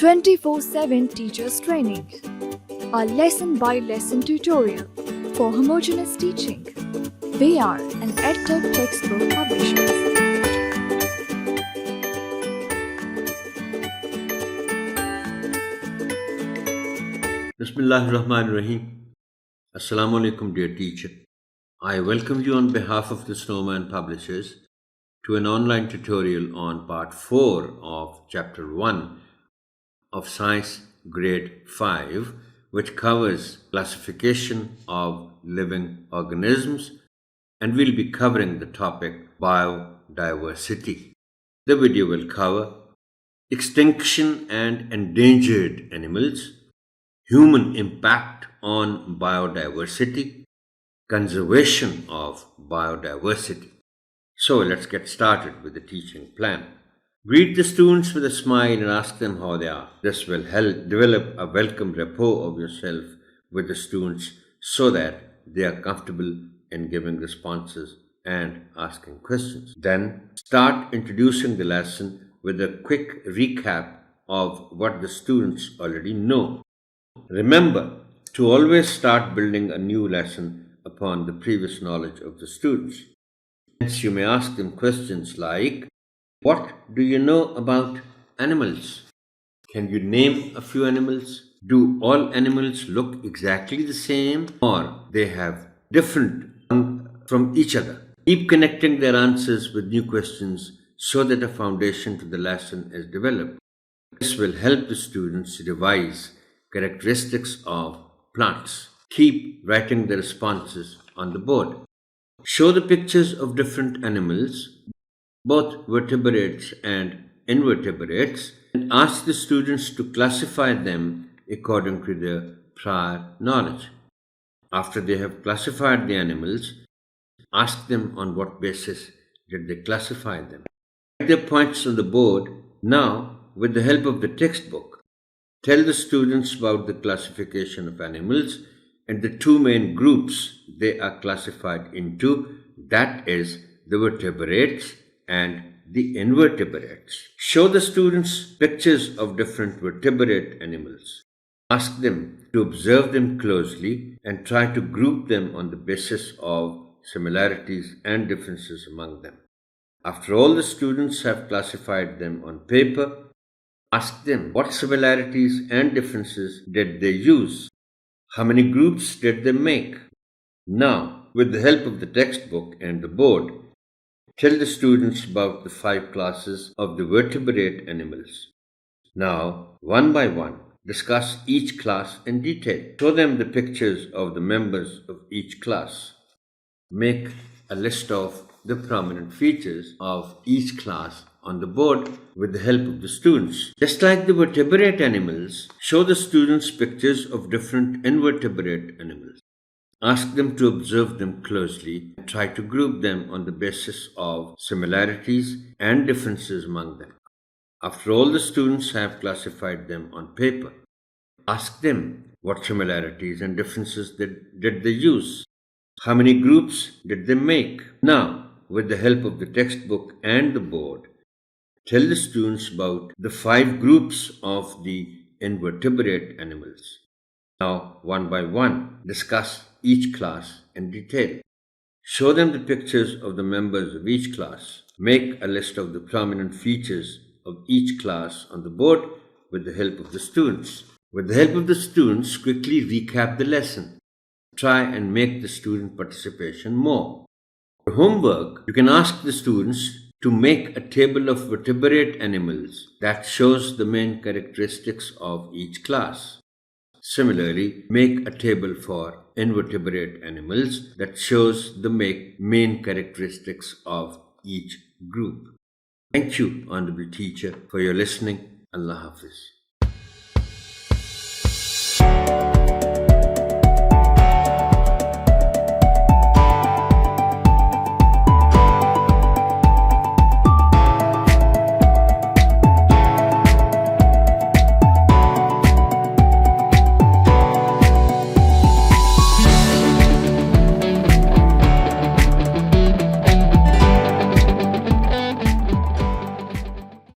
24/7 Teachers Training, a lesson-by-lesson tutorial for homogeneous teaching. We are an EdTech textbook publishers. Bismillahirrahmanirrahim. Assalamu alaikum, dear teacher. I welcome you on behalf of the Snowman publishers to an online tutorial on part 4 of chapter 1 of Science Grade 5, which covers classification of living organisms, and we'll be covering the topic biodiversity. The video will cover extinction and endangered animals, human impact on biodiversity, conservation of biodiversity. So let's get started with the teaching plan. Greet the students with a smile and ask them how they are. This will help develop a welcome rapport of yourself with the students so that they are comfortable in giving responses and asking questions. Then start introducing the lesson with a quick recap of what the students already know. Remember to always start building a new lesson upon the previous knowledge of the students. Hence, you may ask them questions like, what do you know about animals? Can you name a few animals? Do all animals look exactly the same, or they have different from each other? Keep connecting their answers with new questions so that a foundation to the lesson is developed. This will help the students revise characteristics of plants. Keep writing the responses on the board. Show the pictures of different animals, both vertebrates and invertebrates, and ask the students to classify them according to their prior knowledge. After they have classified the animals, ask them on what basis did they classify them. Write their points on the board. Now, with the help of the textbook, tell the students about the classification of animals and the two main groups they are classified into, that is, the vertebrates and the invertebrates. Show the students pictures of different vertebrate animals. Ask them to observe them closely and try to group them on the basis of similarities and differences among them. After all the students have classified them on paper, ask them what similarities and differences did they use? How many groups did they make? Now, with the help of the textbook and the board, tell the students about the 5 classes of the vertebrate animals. Now, one by one, discuss each class in detail. Show them the pictures of the members of each class. Make a list of the prominent features of each class on the board with the help of the students. Just like the vertebrate animals, show the students pictures of different invertebrate animals. Ask them to observe them closely and try to group them on the basis of similarities and differences among them. After all the students have classified them on paper, ask them what similarities and differences did they use? How many groups did they make? Now, with the help of the textbook and the board, tell the students about the 5 groups of the invertebrate animals. Now, one by one, discuss each class in detail. Show them the pictures of the members of each class. Make a list of the prominent features of each class on the board with the help of the students. With the help of the students, quickly recap the lesson. Try and make the student participation more. For homework, you can ask the students to make a table of vertebrate animals that shows the main characteristics of each class. Similarly, make a table for invertebrate animals that shows the main characteristics of each group. Thank you, Honorable Teacher, for your listening. Allah Hafiz.